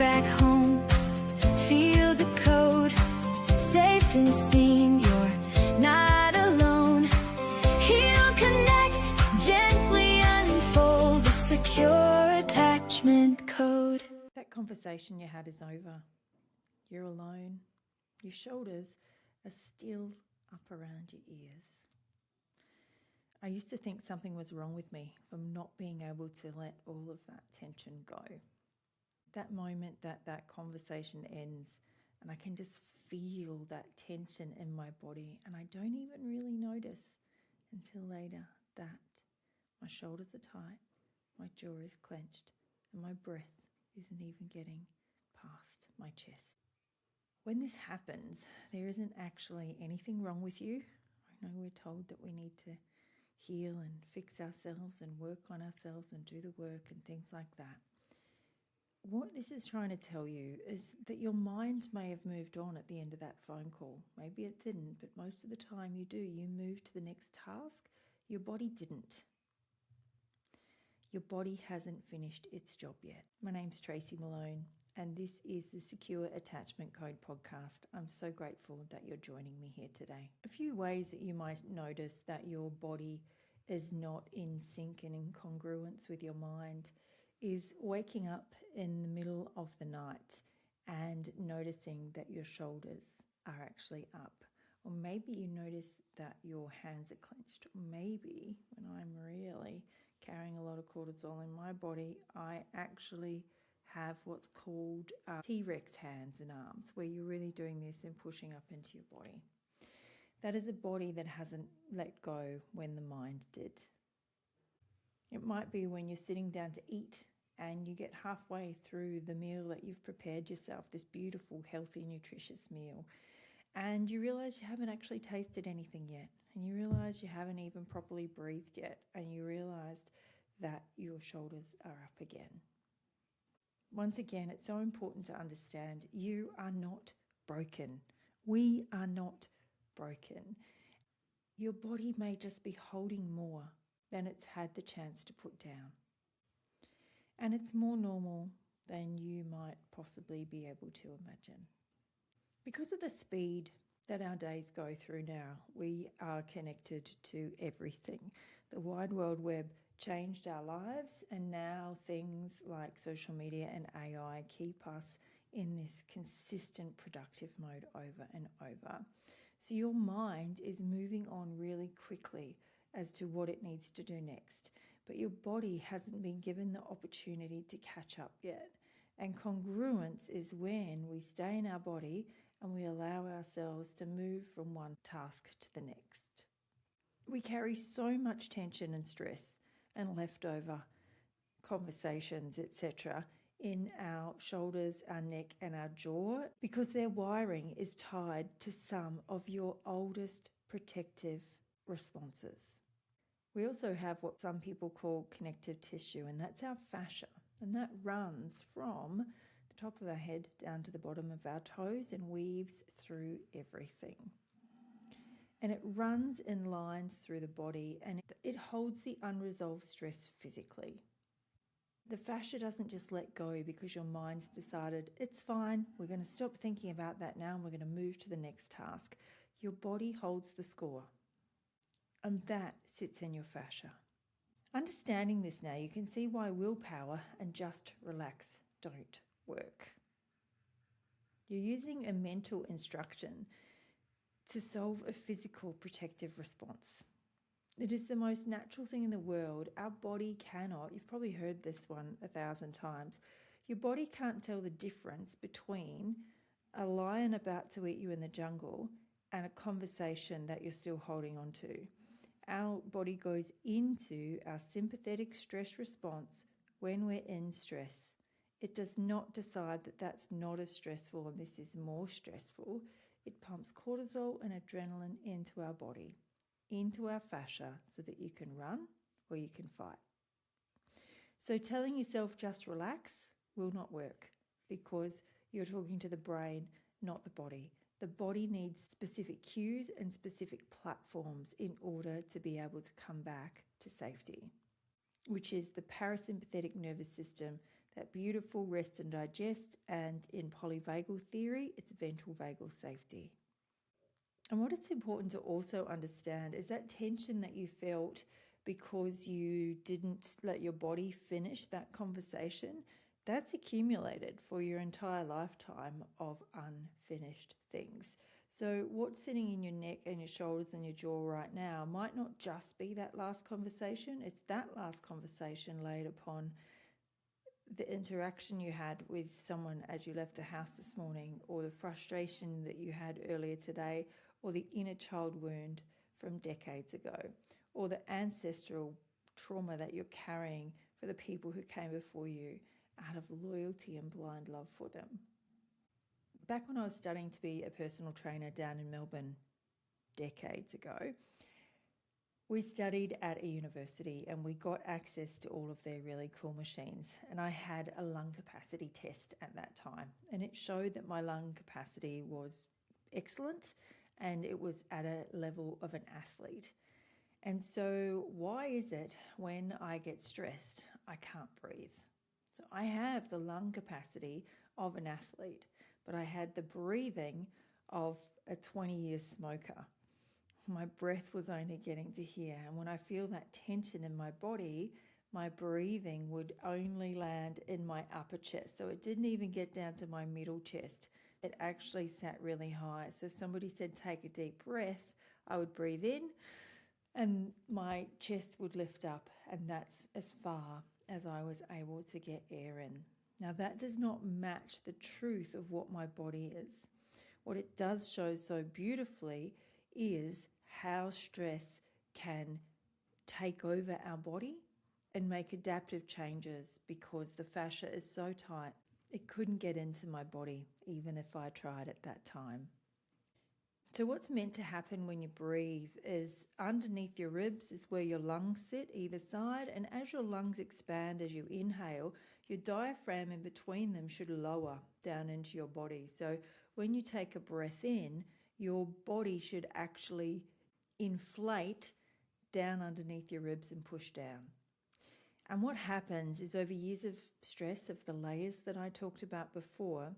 back home. Feel the code, safe and seen, you're not alone. Heal, connect, gently unfold the secure attachment code. That conversation you had is over. You're alone. Your shoulders are still up around your ears. I used to think something was wrong with me from not being able to let all of that tension go. That moment that conversation ends and I can just feel that tension in my body, and I don't even really notice until later that my shoulders are tight, my jaw is clenched, and my breath isn't even getting past my chest. When this happens, there isn't actually anything wrong with you. I know we're told that we need to heal and fix ourselves and work on ourselves and do the work and things like that. What this is trying to tell you is that your mind may have moved on at the end of that phone call. Maybe it didn't, but most of the time you do. You move to the next task. Your body didn't. Your body hasn't finished its job yet. My name's Tracy Malone, and this is the Secure Attachment Code podcast. I'm so grateful that you're joining me here today. A few ways that you might notice that your body is not in sync and in congruence with your mind is waking up in the middle of the night and noticing that your shoulders are actually up. Or maybe you notice that your hands are clenched. Or maybe when I'm really carrying a lot of cortisol in my body, I actually have what's called T-Rex hands and arms, where you're really doing this and pushing up into your body. That is a body that hasn't let go when the mind did. It might be when you're sitting down to eat and you get halfway through the meal that you've prepared yourself, this beautiful, healthy, nutritious meal, and you realize you haven't actually tasted anything yet, and you realize you haven't even properly breathed yet, and you realize that your shoulders are up again. Once again, it's so important to understand you are not broken. We are not broken. Your body may just be holding more than it's had the chance to put down. And it's more normal than you might possibly be able to imagine. Because of the speed that our days go through now, we are connected to everything. The wide world web changed our lives, and now things like social media and AI keep us in this consistent productive mode over and over. So your mind is moving on really quickly as to what it needs to do next, but your body hasn't been given the opportunity to catch up yet. And congruence is when we stay in our body and we allow ourselves to move from one task to the next. We carry so much tension and stress and leftover conversations, etc., in our shoulders, our neck, and our jaw because their wiring is tied to some of your oldest protective responses. We also have what some people call connective tissue, and that's our fascia, and that runs from the top of our head down to the bottom of our toes and weaves through everything. And it runs in lines through the body, and it holds the unresolved stress physically. The fascia doesn't just let go because your mind's decided, it's fine, we're going to stop thinking about that now and we're going to move to the next task. Your body holds the score, and that sits in your fascia. Understanding this now, you can see why willpower and just relax don't work. You're using a mental instruction to solve a physical protective response. It is the most natural thing in the world. Our body cannot, you've probably heard this one 1,000 times, your body can't tell the difference between a lion about to eat you in the jungle and a conversation that you're still holding on to. Our body goes into our sympathetic stress response when we're in stress. It does not decide that that's not as stressful and this is more stressful. It pumps cortisol and adrenaline into our body, into our fascia, so that you can run or you can fight. So telling yourself just relax will not work because you're talking to the brain, not the body. The body needs specific cues and specific platforms in order to be able to come back to safety, which is the parasympathetic nervous system that beautiful rest and digest, and in polyvagal theory, it's ventral vagal safety. And what it's important to also understand is that tension that you felt because you didn't let your body finish that conversation, that's accumulated for your entire lifetime of unfinished things. So what's sitting in your neck and your shoulders and your jaw right now might not just be that last conversation, it's that last conversation laid upon the interaction you had with someone as you left the house this morning, or the frustration that you had earlier today, or the inner child wound from decades ago, or the ancestral trauma that you're carrying for the people who came before you out of loyalty and blind love for them. Back when I was studying to be a personal trainer down in Melbourne decades ago, we studied at a university and we got access to all of their really cool machines. And I had a lung capacity test at that time. And it showed that my lung capacity was excellent and it was at a level of an athlete. And so why is it when I get stressed, I can't breathe? So I have the lung capacity of an athlete, but I had the breathing of a 20-year smoker. My breath was only getting to here. And when I feel that tension in my body, my breathing would only land in my upper chest. So it didn't even get down to my middle chest. It actually sat really high. So if somebody said, take a deep breath, I would breathe in and my chest would lift up. And that's as far as I was able to get air in. Now that does not match the truth of what my body is. What it does show so beautifully is how stress can take over our body and make adaptive changes, because the fascia is so tight it couldn't get into my body even if I tried at that time. So what's meant to happen when you breathe is underneath your ribs is where your lungs sit either side, and as your lungs expand as you inhale, your diaphragm in between them should lower down into your body. So when you take a breath in, your body should actually inflate down underneath your ribs and push down. And what happens is, over years of stress, of the layers that I talked about before,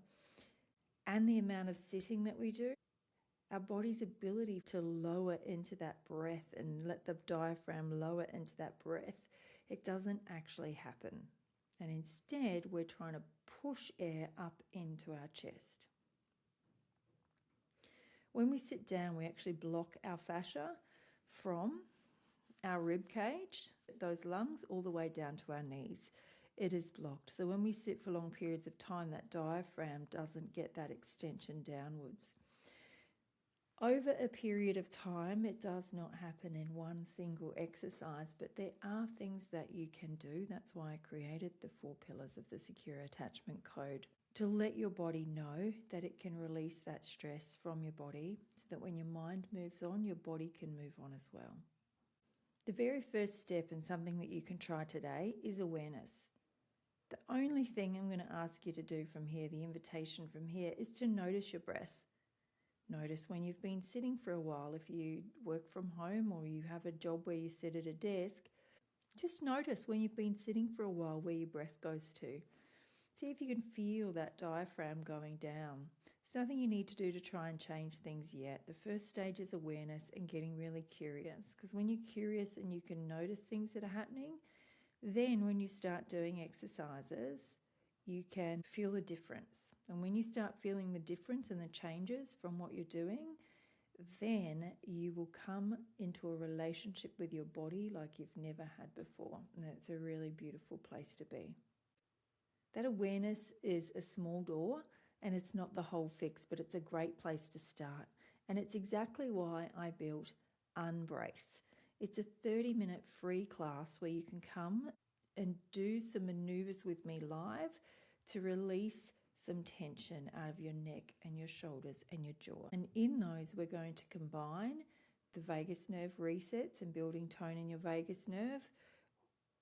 and the amount of sitting that we do, our body's ability to lower into that breath and let the diaphragm lower into that breath, it doesn't actually happen. And instead, we're trying to push air up into our chest. When we sit down, we actually block our fascia from our rib cage, those lungs, all the way down to our knees. It is blocked. So when we sit for long periods of time, that diaphragm doesn't get that extension downwards. Over a period of time, it does not happen in one single exercise, but there are things that you can do. That's why I created the 4 pillars of the Secure Attachment Code, to let your body know that it can release that stress from your body, so that when your mind moves on, your body can move on as well. The very first step, and something that you can try today, is awareness. The only thing I'm going to ask you to do from here, the invitation from here, is to notice your breath. Notice when you've been sitting for a while. If you work from home or you have a job where you sit at a desk, just notice when you've been sitting for a while where your breath goes to. See if you can feel that diaphragm going down. There's nothing you need to do to try and change things yet. The first stage is awareness and getting really curious, because when you're curious and you can notice things that are happening, then when you start doing exercises, you can feel the difference. And when you start feeling the difference and the changes from what you're doing, then you will come into a relationship with your body like you've never had before. And it's a really beautiful place to be. That awareness is a small door, and it's not the whole fix, but it's a great place to start. And it's exactly why I built Unbrace. It's a 30-minute free class where you can come and do some maneuvers with me live to release some tension out of your neck and your shoulders and your jaw. And in those, we're going to combine the vagus nerve resets and building tone in your vagus nerve,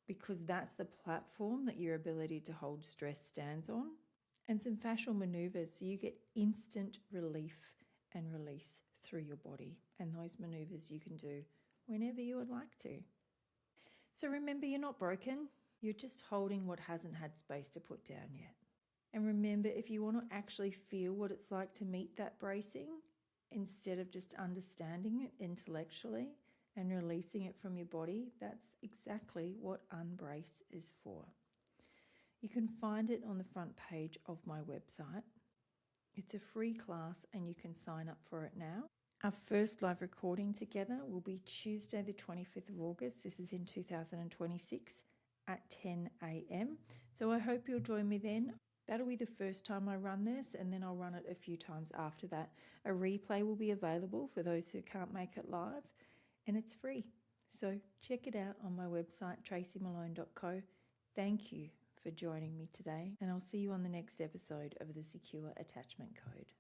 because that's the platform that your ability to hold stress stands on, and some fascial maneuvers so you get instant relief and release through your body. And those maneuvers you can do whenever you would like to. So remember, you're not broken. You're just holding what hasn't had space to put down yet. And remember, if you want to actually feel what it's like to meet that bracing, instead of just understanding it intellectually and releasing it from your body, that's exactly what Unbrace is for. You can find it on the front page of my website. It's a free class and you can sign up for it now. Our first live recording together will be Tuesday the 25th of August. This is in 2026 at 10 a.m. So I hope you'll join me then. That'll be the first time I run this, and then I'll run it a few times after that. A replay will be available for those who can't make it live, and it's free. So check it out on my website, tracymalone.co. Thank you for joining me today, and I'll see you on the next episode of the Secure Attachment Code.